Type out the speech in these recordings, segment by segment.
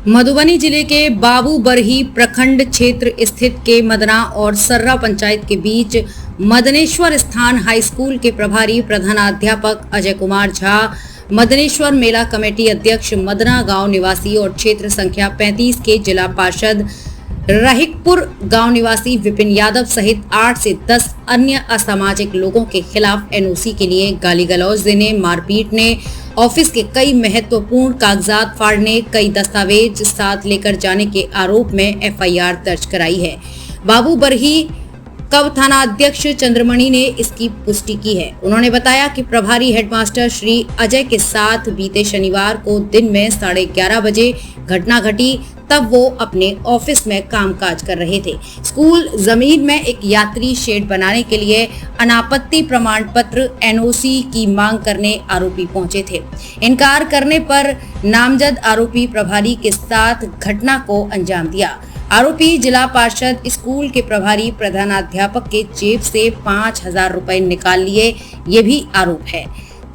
मधुबनी जिले के बाबू बरही प्रखंड क्षेत्र स्थित के मदना और सर्रा पंचायत के बीच मदनेश्वर स्थान हाई स्कूल के प्रभारी प्रधानाध्यापक अजय कुमार झा, मदनेश्वर मेला कमेटी अध्यक्ष मदना गांव निवासी और क्षेत्र संख्या 35 के जिला पार्षद रहिकपुर गांव निवासी विपिन यादव सहित 8 से 10 अन्य असामाजिक लोगों के खिलाफ एनओसी के लिए गाली गलौज देने, मारपीट ने, ऑफिस के कई महत्वपूर्ण कागजात फाड़ने, कई दस्तावेज साथ लेकर जाने के आरोप में एफआईआर दर्ज कराई है। बाबू बरही कब थाना अध्यक्ष चंद्रमणि ने इसकी पुष्टि की है। उन्होंने बताया कि प्रभारी हेडमास्टर श्री अजय के साथ बीते शनिवार को दिन में 11:30 बजे घटना घटी। तब वो अपने ऑफिस में कामकाज कर रहे थे। स्कूल जमीन में एक यात्री शेड बनाने के लिए अनापत्ति प्रमाण पत्र एनओसी की मांग करने आरोपी पहुंचे थे। इनकार करने पर नामजद आरोपी प्रभारी के साथ घटना को अंजाम दिया। आरोपी जिला पार्षद स्कूल के प्रभारी प्रधानाध्यापक के जेब से 5,000 रुपए निकाल लिए, ये भी आरोप है।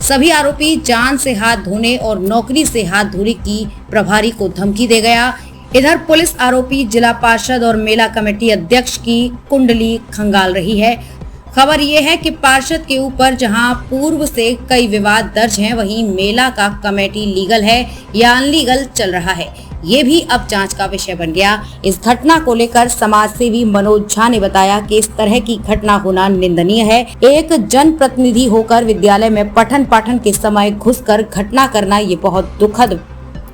सभी आरोपी जान से हाथ धोने और नौकरी से हाथ धोने की प्रभारी को धमकी दे गया। इधर पुलिस आरोपी जिला पार्षद और मेला कमेटी अध्यक्ष की कुंडली खंगाल रही है। खबर ये है कि पार्षद के ऊपर जहां पूर्व से कई विवाद दर्ज हैं, वहीं मेला का कमेटी लीगल है या अनलीगल चल रहा है, ये भी अब जांच का विषय बन गया। इस घटना को लेकर समाज सेवी मनोज झा ने बताया कि इस तरह की घटना होना निंदनीय है। एक जनप्रतिनिधि होकर विद्यालय में पठन पाठन के समय घुसकर घटना करना ये बहुत दुखद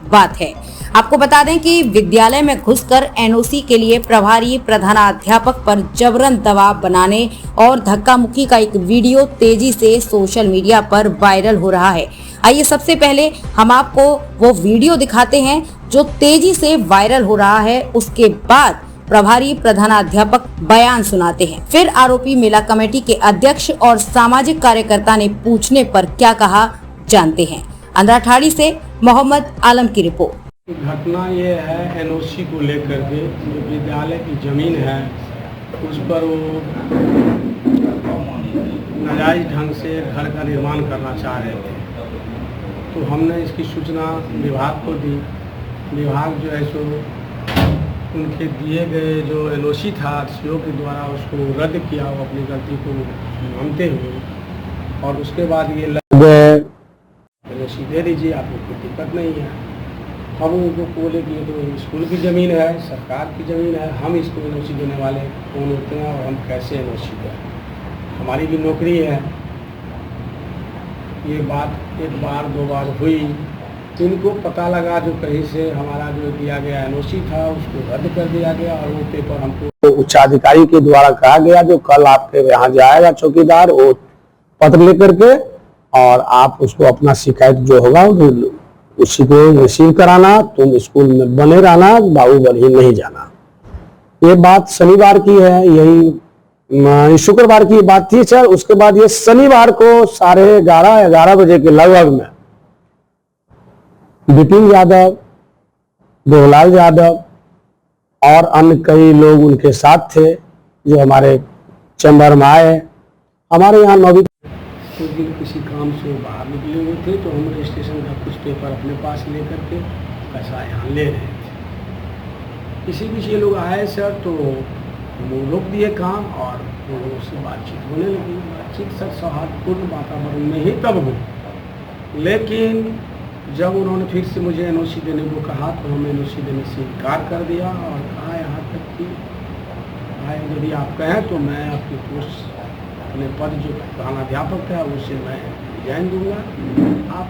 बात है। आपको बता दें कि विद्यालय में घुसकर एनओसी के लिए प्रभारी प्रधानाध्यापक पर जबरन दबाव बनाने और धक्का मुक्की का एक वीडियो तेजी से सोशल मीडिया पर वायरल हो रहा है। आइए सबसे पहले हम आपको वो वीडियो दिखाते हैं जो तेजी से वायरल हो रहा है। उसके बाद प्रभारी प्रधानाध्यापक बयान सुनाते हैं। फिर आरोपी मेला कमेटी के अध्यक्ष और सामाजिक कार्यकर्ता ने पूछने पर क्या कहा, जानते हैं। अंधराठाड़ी से मोहम्मद आलम की रिपोर्ट। घटना ये है एनओसी को लेकर के, जो विद्यालय की ज़मीन है उस पर वो नाजायज़ ढंग से घर का निर्माण करना चाह रहे थे। तो हमने इसकी सूचना विभाग को दी। विभाग जो है सो उनके दिए गए जो एनओसी था सीओ के द्वारा उसको रद्द किया, वो अपनी गलती को मानते हुए, और उसके बाद ये एनओसी दे दीजिए, आपको कोई दिक्कत नहीं है। हम उनको बोले कि ये तो स्कूल की ज़मीन है, सरकार की ज़मीन है, हम इसको एनओसी देने वाले कौन होते हैं और हम कैसे एनओसी दें, हमारी भी नौकरी है। ये बात एक बार दो बार हुई, इनको पता लगा जो कहीं से हमारा जो दिया गया एनओसी था उसको रद्द कर दिया गया, और वो पेपर हमको उच्चाधिकारी के द्वारा कहा गया जो कल आपके यहाँ जाएगा चौकीदार, वो पत्र लेकर के, और आप उसको अपना शिकायत जो होगा उसी को रिसीव कराना, तुम स्कूल में बने रहना, बाबू बरही नहीं जाना। ये बात शनिवार की है, यही शुक्रवार की बात थी सर। उसके बाद ये शनिवार को 11:30 बजे के लगभग में विपिन यादव, देवलाल यादव और अन्य कई लोग उनके साथ थे जो हमारे चैम्बर में आए। हमारे यहाँ 9वीं कुछ दिन किसी काम से बाहर निकले हुए थे, तो हम रजिस्ट्रेशन का कुछ पेपर अपने पास लेकर के पैसा यहाँ ले रहे थे। इसी बीच ये लोग आए सर, तो वो रोक दिए काम और लोगों से बातचीत होने लगी। बातचीत सर सौहार्दपूर्ण वातावरण में ही तब हुई, लेकिन जब उन्होंने फिर से मुझे एनओसी देने को कहा तो हम एनओसी देने से इनकार कर दिया और कहा यहाँ तक कि भाई यदि आप कहें तो मैं आपकी पोस्ट अपने पद जो प्रधानाध्यापक है उसे मैं रिजाइन दूंगा, आप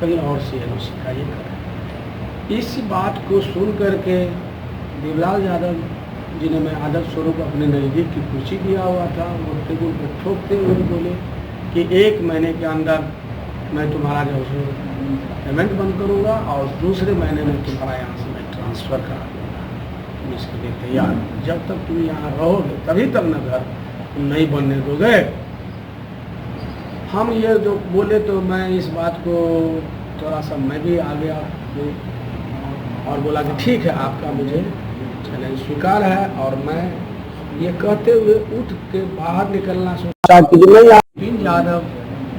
कहीं और से एनओसी का ये करें। इस बात को सुन करके देवलाल यादव जिन्हें मैं आदर स्वरूप अपने नज़दीक की कुर्सी दिया हुआ था, वो टेबल पर ठोकते हुए बोले कि 1 महीने के अंदर मैं तुम्हारा जो है पेमेंट बंद करूँगा और दूसरे महीने में तुम्हारा यहाँ से मैं ट्रांसफ़र करा दूँगा, तुम इसके लिए तैयार हो। जब तक तुम यहाँ रहोगे तभी तक न घर तुम नहीं बनने दोगे। हम ये जो बोले तो मैं इस बात को थोड़ा सा मैं भी आ गया और बोला कि ठीक है, आपका मुझे चैलेंज स्वीकार है, और मैं ये कहते हुए उठ के बाहर निकलना सोचा कि विपिन यादव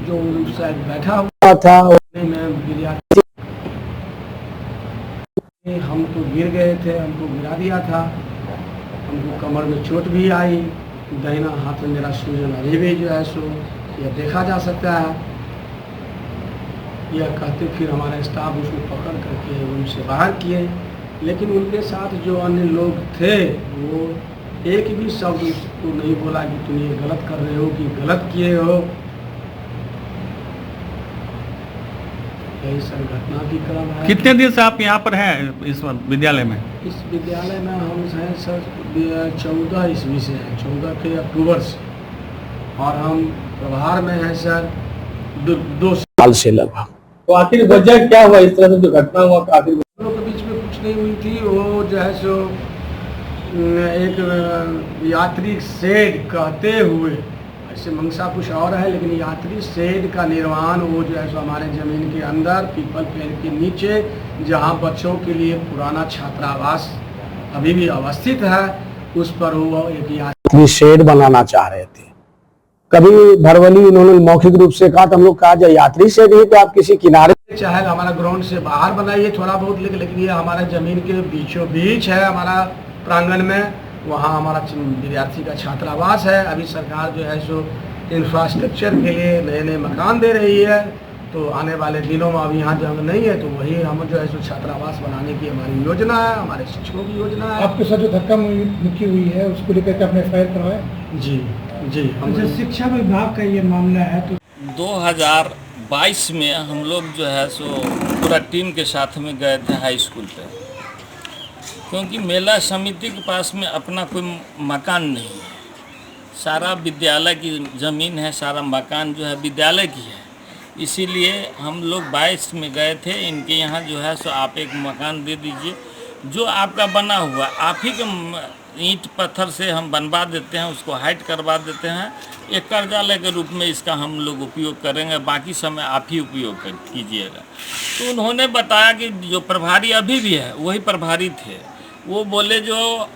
जो शायद बैठा हुआ था हम तो गिर गए थे, हमको गिरा दिया था, हमको कमर में चोट भी आई, दाहिना हाथ में मेरा सूजन अभी भी जो है सो यह देखा जा सकता है। यह कहते फिर हमारा स्टाफ उसको पकड़ करके उनसे बाहर किए, लेकिन उनके साथ जो अन्य लोग थे वो एक भी शब्द उसको नहीं बोला कि तुम ये गलत कर रहे हो कि गलत किए हो। यही सब घटना भी क्रम है। कितने दिन से आप यहाँ पर हैं इस विद्यालय में? इस विद्यालय में हम हैं सर 14 ईस्वी से हैं, 14 के अक्टूबर से, और हम प्रभार में हैं सर 2 साल से लगभग। तो आखिर वजह क्या हुआ, इस तरह से जो घटना हुआ आखिर? हम लोग के बीच में कुछ नहीं हुई थी। वो जो है सो एक यात्री शेड कहते हुए, ऐसे मंशा कुछ और है, लेकिन यात्री शेड का निर्माण वो जो है सो हमारे ज़मीन के अंदर पीपल पेड़ के नीचे, जहां बच्चों के लिए पुराना छात्रावास अभी भी अवस्थित है, उस पर वो एक यात्री शेड बनाना चाह रहे थे। कभी भरवली इन्होंने मौखिक रूप से कहा तो हम लोग कहा जाए यात्री शेड ही तो आप किसी किनारे, चाहे हमारा ग्राउंड से बाहर बनाइए थोड़ा बहुत, लेकिन ये हमारे ज़मीन के बीचों बीच है, हमारा प्रांगण में, वहाँ हमारा विद्यार्थी का छात्रावास है। अभी सरकार जो है सो इंफ्रास्ट्रक्चर के लिए नए नए मकान दे रही है, तो आने वाले दिनों में अभी यहाँ जगह नहीं है, तो वही हम जो है सो छात्रावास बनाने की हमारी योजना है, हमारे शिक्षकों की योजना है। आपके साथ जो धक्का मुक्की हुई है उसको लेकर के आपने एफआईआर करवाया? जी जी। अच्छा, शिक्षा विभाग का ये मामला है तो 2022 में हम लोग जो है सो पूरा टीम के साथ में गए थे हाई स्कूल पे, क्योंकि मेला समिति के पास में अपना कोई मकान नहीं है, सारा विद्यालय की ज़मीन है, सारा मकान जो है विद्यालय की है। इसीलिए हम लोग 22 में गए थे इनके यहाँ, जो है सो आप एक मकान दे दीजिए, जो आपका बना हुआ आप ही के ईंट पत्थर से हम बनवा देते हैं, उसको हाइट करवा देते हैं, एक कर्जालय के रूप में इसका हम लोग उपयोग करेंगे, बाकी समय आप ही उपयोग कीजिएगा। तो उन्होंने बताया कि जो प्रभारी अभी भी है वही प्रभारी थे, वो बोले जो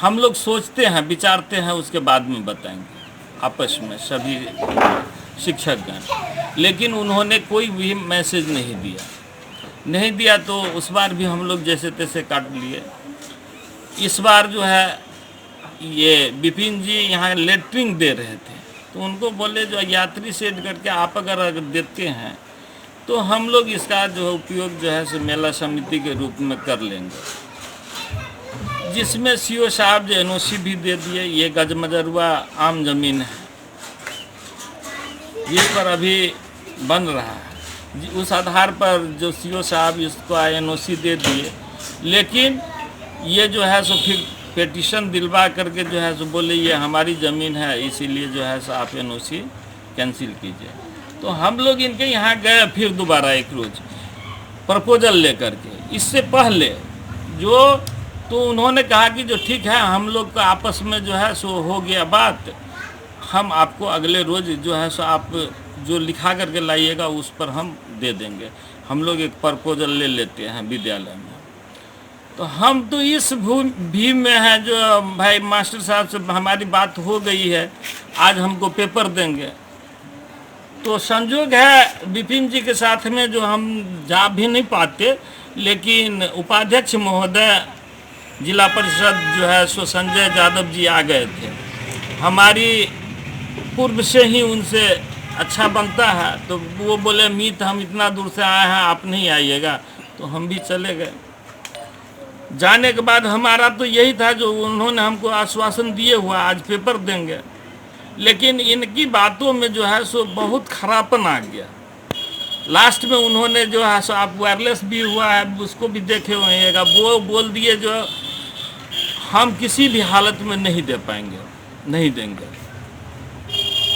हम लोग सोचते हैं विचारते हैं उसके बाद में बताएंगे आपस में सभी शिक्षकगण, लेकिन उन्होंने कोई भी मैसेज नहीं दिया तो उस बार भी हम लोग जैसे तैसे काट लिए। इस बार जो है ये विपिन जी यहाँ लेटरिंग दे रहे थे, तो उनको बोले जो यात्री शेड करके आप अगर देते हैं तो हम लोग इसका जो उपयोग जो है सो मेला समिति के रूप में कर लेंगे, जिसमें सीओ साहब जो एनओसी भी दे दिए। ये गजमजरुआ आम जमीन है जिस पर अभी बन रहा है, उस आधार पर जो सीओ साहब इसको एनओसी दे दिए, लेकिन ये जो है सो फिर पेटिशन दिलवा करके जो है सो बोले ये हमारी ज़मीन है, इसीलिए जो है सो आप एनओसी कैंसिल कीजिए। तो हम लोग इनके यहाँ गए फिर दोबारा एक रोज़ प्रपोजल लेकर के। इससे पहले जो तो उन्होंने कहा कि जो ठीक है हम लोग का आपस में जो है सो हो गया बात, हम आपको अगले रोज़ जो है सो आप जो लिखा करके लाइएगा उस पर हम दे देंगे। हम लोग एक प्रपोजल ले लेते हैं विद्यालय में। तो हम तो इस भीम में हैं जो भाई मास्टर साहब से हमारी बात हो गई है, आज हमको पेपर देंगे। तो संजोग है विपिन जी के साथ में जो हम जा भी नहीं पाते, लेकिन उपाध्यक्ष महोदय जिला परिषद जो है सो संजय यादव जी आ गए थे। हमारी पूर्व से ही उनसे अच्छा बनता है, तो वो बोले मीत हम इतना दूर से आए हैं आप नहीं आइएगा, तो हम भी चले गए। जाने के बाद हमारा तो यही था जो उन्होंने हमको आश्वासन दिए हुआ आज पेपर देंगे, लेकिन इनकी बातों में जो है सो बहुत खराबपन आ गया। लास्ट में उन्होंने जो है सो आप वायरलेस भी हुआ है उसको भी देखे होइएगा, वो बोल दिए जो हम किसी भी हालत में नहीं दे पाएंगे, नहीं देंगे।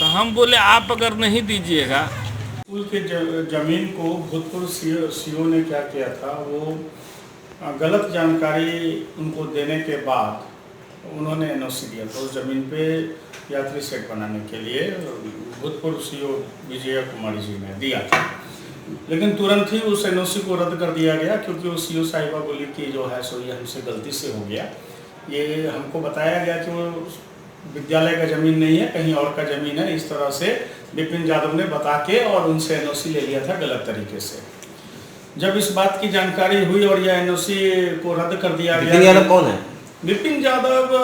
तो हम बोले आप अगर नहीं दीजिएगा। स्कूल के ज़मीन को भूतपूर्व सीओ ने क्या किया था, वो गलत जानकारी उनको देने के बाद उन्होंने एनओसी दिया था उस ज़मीन पे यात्री शेड बनाने के लिए। भूतपूर्व सीओ विजय कुमारी जी ने दिया था, लेकिन तुरंत ही उस एनओसी को रद्द कर दिया गया, क्योंकि वो सीओ साहिबा बोली कि जो है सो ये हमसे गलती से हो गया। ये हमको बताया गया कि वो विद्यालय का ज़मीन नहीं है, कहीं और का ज़मीन है। इस तरह से विपिन यादव ने बता के और उनसे एनओसी ले लिया था गलत तरीके से। जब इस बात की जानकारी हुई और यह एनओसी को रद्द कर दिया गया। विपिन यादव कौन है? विपिन यादव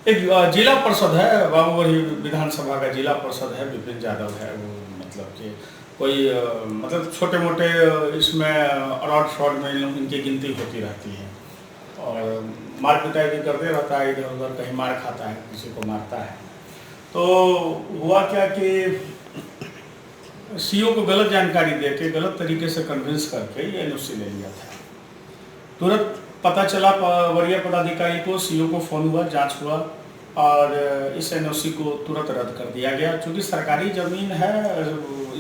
एक जिला पार्षद है, बाबूबरही विधानसभा का जिला पार्षद है। विपिन यादव है वो, मतलब कि कोई मतलब छोटे मोटे इसमें अराउंड फ्रॉड में इनकी गिनती होती रहती है और मार पिटाई भी करते रहता है, इधर उधर कहीं मार खाता है, किसी को मारता है। तो हुआ क्या कि सीओ को गलत जानकारी देके गलत तरीके से कन्विंस करके ये एनओसी ले लिया था। तुरंत पता चला वरीय पदाधिकारी को, सीओ को फ़ोन हुआ, जांच हुआ और इस एनओसी को तुरंत रद्द कर दिया गया। क्योंकि सरकारी ज़मीन है,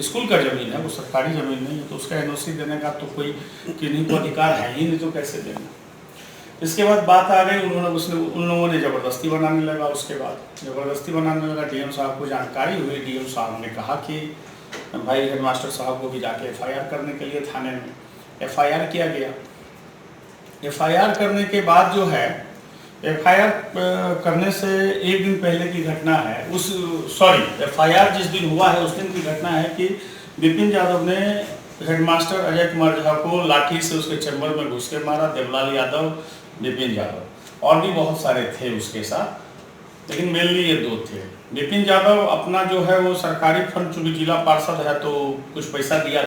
स्कूल का ज़मीन है, वो सरकारी ज़मीन नहीं है, तो उसका एनओसी देने का तो कोई किन्हीं को अधिकार है ही नहीं, तो कैसे देना। इसके बाद बात आ गई, उन लोगों ने ज़बरदस्ती बनाने लगा। उसके बाद ज़बरदस्ती बनाने लगा, डीएम साहब को जानकारी हुई। डीएम साहब ने कहा कि भाई हेडमास्टर साहब को भी जाके एफआईआर करने के लिए थाने में एफआईआर किया गया। एफआईआर करने के बाद जो है, एफआईआर करने से एक दिन पहले की घटना है, एफआईआर जिस दिन हुआ है उस दिन की घटना है कि विपिन यादव ने हेडमास्टर अजय कुमार झा को लाठी से उसके चैम्बर में घुस के मारा। देवलाल यादव, विपिन यादव और भी बहुत सारे थे उसके साथ, लेकिन मेनली ये दो थे। विपिन यादव अपना जो है वो सरकारी फंड, चूंकि जिला पार्षद है तो कुछ पैसा दिया